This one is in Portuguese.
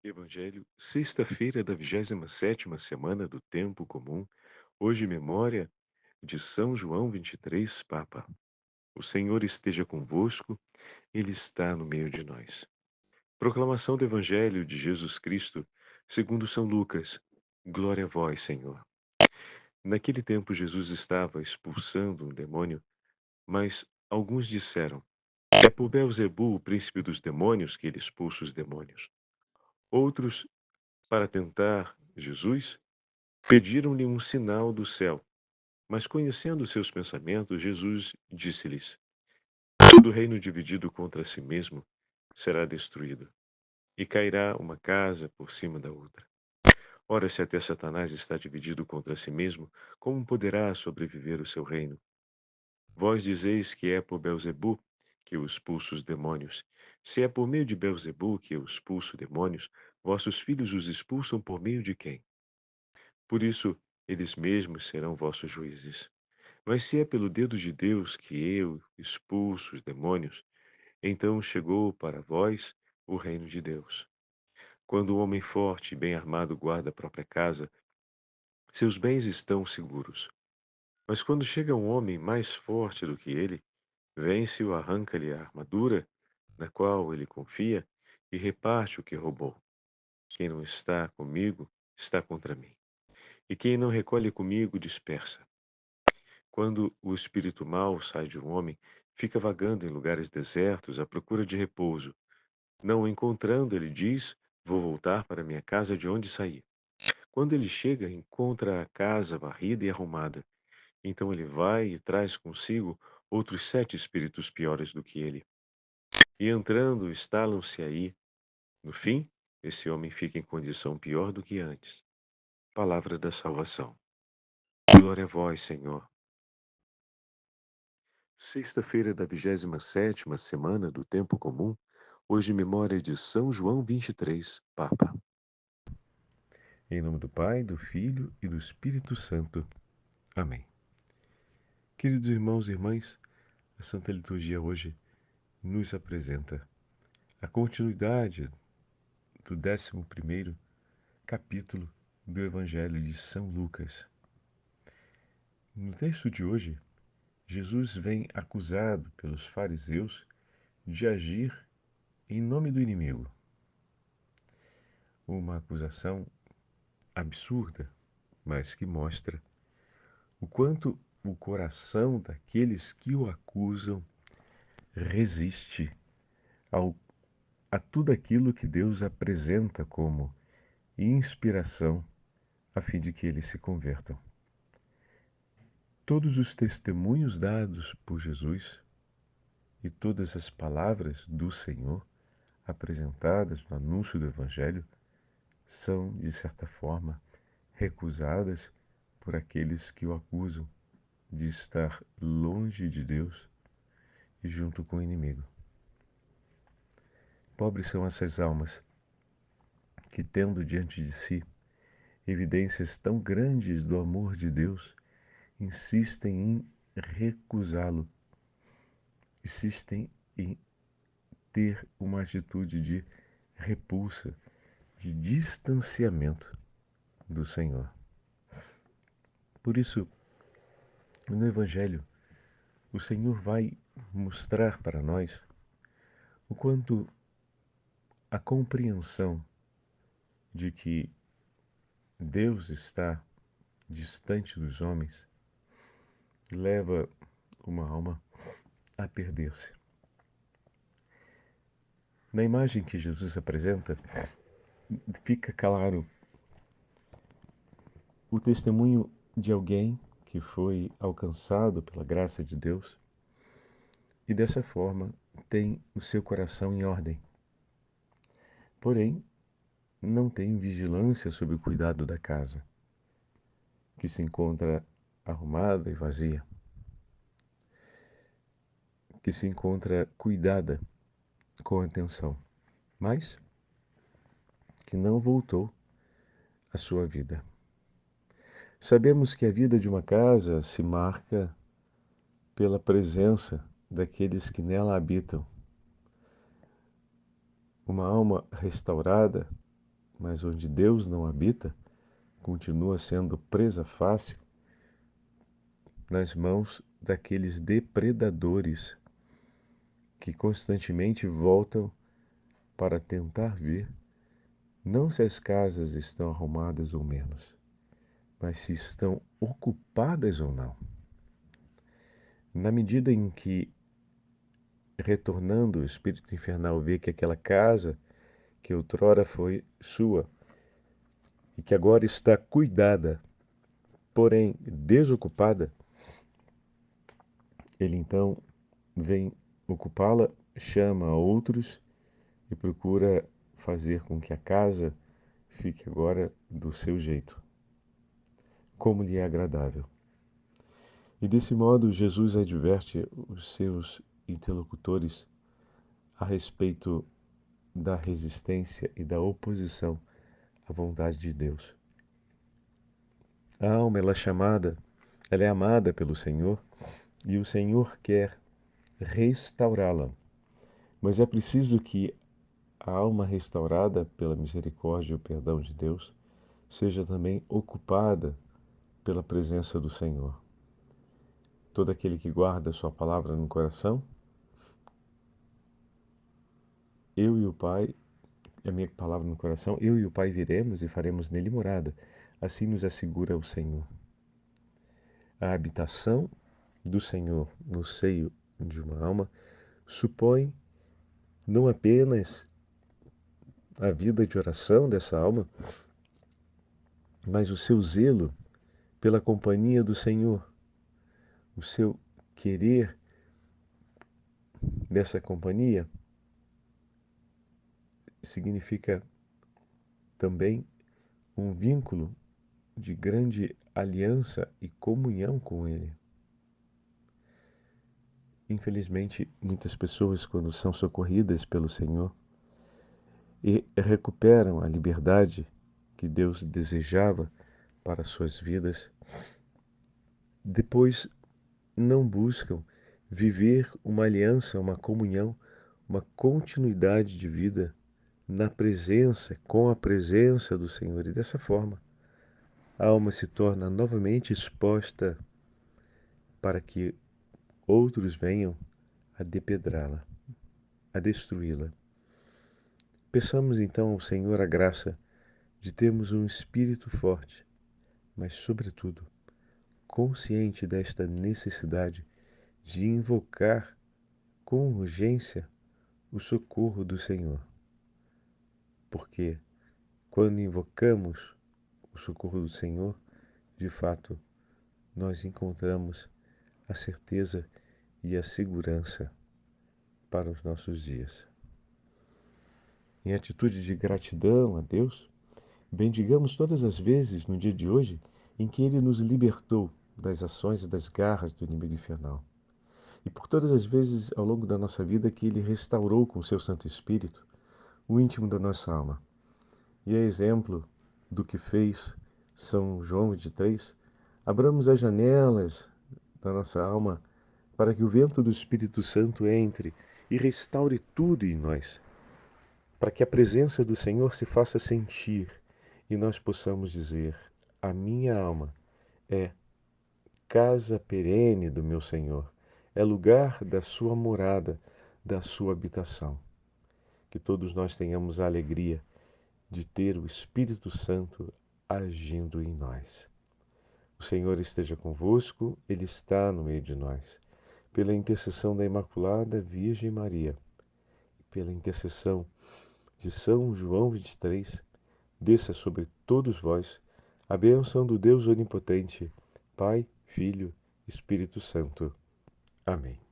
Evangelho, sexta-feira da 27ª semana do Tempo Comum, hoje memória de São João 23, Papa. O Senhor esteja convosco, Ele está no meio de nós. Proclamação do Evangelho de Jesus Cristo, segundo São Lucas. Glória a vós, Senhor. Naquele tempo Jesus estava expulsando um demônio, mas alguns disseram: é por Beelzebu, o príncipe dos demônios, que ele expulsa os demônios. Outros, para tentar Jesus, pediram-lhe um sinal do céu, mas conhecendo seus pensamentos, Jesus disse-lhes: todo reino dividido contra si mesmo será destruído, e cairá uma casa por cima da outra. Ora, se até Satanás está dividido contra si mesmo, como poderá sobreviver o seu reino? Vós dizeis que é por Beelzebu que eu expulso os demônios. Se é por meio de Beelzebu que eu expulso demônios, vossos filhos os expulsam por meio de quem? Por isso, eles mesmos serão vossos juízes. Mas se é pelo dedo de Deus que eu expulso os demônios, então chegou para vós o reino de Deus. Quando o homem forte e bem armado guarda a própria casa, seus bens estão seguros. Mas quando chega um homem mais forte do que ele, vence-o, arranca-lhe a armadura na qual ele confia e reparte o que roubou. Quem não está comigo está contra mim. E quem não recolhe comigo dispersa. Quando o espírito mau sai de um homem, fica vagando em lugares desertos à procura de repouso. Não o encontrando, ele diz: vou voltar para minha casa de onde saí. Quando ele chega, encontra a casa varrida e arrumada. Então ele vai e traz consigo outros 7 espíritos piores do que ele. E entrando, instalam-se aí. No fim, esse homem fica em condição pior do que antes. Palavra da salvação. Glória a vós, Senhor. Sexta-feira da 27ª semana do Tempo Comum, hoje memória de São João 23, Papa. Em nome do Pai, do Filho e do Espírito Santo. Amém. Queridos irmãos e irmãs, a Santa Liturgia hoje nos apresenta a continuidade do 11º capítulo do Evangelho de São Lucas. No texto de hoje, Jesus vem acusado pelos fariseus de agir em nome do inimigo. Uma acusação absurda, mas que mostra o quanto o coração daqueles que o acusam resiste a tudo aquilo que Deus apresenta como inspiração a fim de que eles se convertam. Todos os testemunhos dados por Jesus e todas as palavras do Senhor apresentadas no anúncio do Evangelho são, de certa forma, recusadas por aqueles que o acusam de estar longe de Deus e junto com o inimigo. Pobres são essas almas que, tendo diante de si evidências tão grandes do amor de Deus, insistem em recusá-lo, insistem em ter uma atitude de repulsa, de distanciamento do Senhor. Por isso, no Evangelho, o Senhor vai mostrar para nós o quanto a compreensão de que Deus está distante dos homens leva uma alma a perder-se. Na imagem que Jesus apresenta, fica claro o testemunho de alguém que foi alcançado pela graça de Deus e dessa forma tem o seu coração em ordem. Porém, não tem vigilância sobre o cuidado da casa, que se encontra arrumada e vazia, que se encontra cuidada com atenção, mas que não voltou à sua vida. Sabemos que a vida de uma casa se marca pela presença daqueles que nela habitam. Uma alma restaurada mas onde Deus não habita, continua sendo presa fácil nas mãos daqueles depredadores que constantemente voltam para tentar ver não se as casas estão arrumadas ou menos, mas se estão ocupadas ou não. Na medida em que, retornando, o espírito infernal vê que aquela casa que outrora foi sua e que agora está cuidada, porém desocupada, ele então vem ocupá-la, chama outros e procura fazer com que a casa fique agora do seu jeito, como lhe é agradável. E desse modo Jesus adverte os seus interlocutores a respeito da resistência e da oposição à vontade de Deus. A alma, ela é amada pelo Senhor e o Senhor quer restaurá-la. Mas é preciso que a alma restaurada pela misericórdia e o perdão de Deus seja também ocupada pela presença do Senhor. Todo aquele que guarda sua palavra no coração, eu e o Pai, a minha palavra no coração, eu e o Pai viremos e faremos nele morada. Assim nos assegura o Senhor. A habitação do Senhor no seio de uma alma supõe não apenas a vida de oração dessa alma, mas o seu zelo pela companhia do Senhor, o seu querer dessa companhia significa também um vínculo de grande aliança e comunhão com Ele. Infelizmente, muitas pessoas, quando são socorridas pelo Senhor e recuperam a liberdade que Deus desejava para suas vidas, depois não buscam viver uma aliança, uma comunhão, uma continuidade de vida na presença, com a presença do Senhor. E dessa forma, a alma se torna novamente exposta para que outros venham a depedrá-la, a destruí-la. Peçamos então ao Senhor a graça de termos um espírito forte, mas, sobretudo, consciente desta necessidade de invocar com urgência o socorro do Senhor. Porque, quando invocamos o socorro do Senhor, de fato, nós encontramos a certeza e a segurança para os nossos dias. Em atitude de gratidão a Deus, bendigamos todas as vezes no dia de hoje em que Ele nos libertou das ações e das garras do inimigo infernal. E por todas as vezes ao longo da nossa vida que Ele restaurou com o seu Santo Espírito o íntimo da nossa alma. E a exemplo do que fez São João 23, abramos as janelas da nossa alma para que o vento do Espírito Santo entre e restaure tudo em nós, para que a presença do Senhor se faça sentir e nós possamos dizer: a minha alma é casa perene do meu Senhor, é lugar da sua morada, da sua habitação. Que todos nós tenhamos a alegria de ter o Espírito Santo agindo em nós. O Senhor esteja convosco, Ele está no meio de nós. Pela intercessão da Imaculada Virgem Maria, pela intercessão de São João 23, desça sobre todos vós a bênção do Deus Onipotente, Pai, Filho, Espírito Santo. Amém.